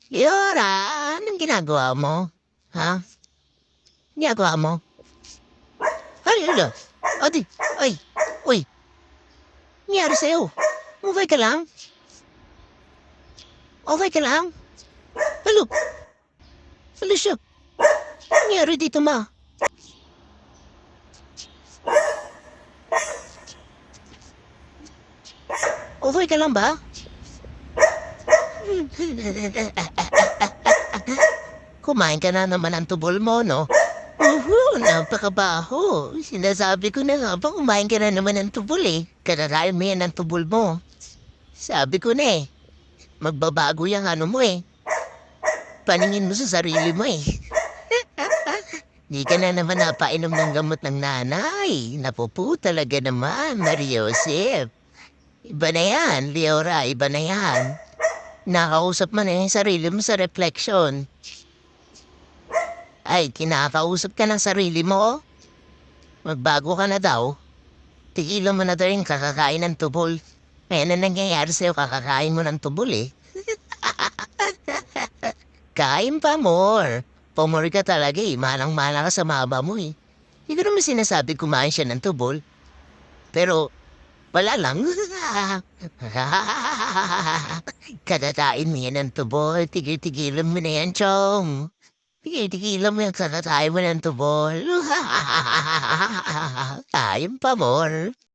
Yora, anong ginagawa mo? Ha? Ginagawa mo? Ay, hala. Adi, ay, uy, nangyari sa'yo? Okay ka lang? Okay ka lang? Hello, hello siya. Nangyari dito, ma? Okay ka lang ba? Kumain ka na naman ng tubol mo, no? Napakabaho. Sinasabi ko na nga ba, kumain ka na naman ng tubol eh. Kararayan mo yan ng tubol mo. Sabi ko na eh, magbabago yung ano mo eh. Paningin mo sa sarili mo eh. Di ka na naman napainom ng gamot ng nanay. Napupu talaga naman, Mariosep. Iba na yan, Leora, iba na yan. Nakausap mo na yung sarili mo sa reflection. Ay, kinakausap ka ng sarili mo? Magbago ka na daw. Tigilan mo na daw yung kakakain ng tubol. Ngayon na nangyayari sa'yo, kakakain mo ng tubol eh. Kain pa more. Pumor ka talaga eh. Manang-mana ka sa mama mo eh. Hindi ko naman sinasabi kumain siya ng tubol. Pero, wala lang. Kadatain mo yan ng tubol. Tigil-tigilan mo na yan, Chong. Tigil-tigilan mo yan. Kadatain mo ng tubol. Kain pa more.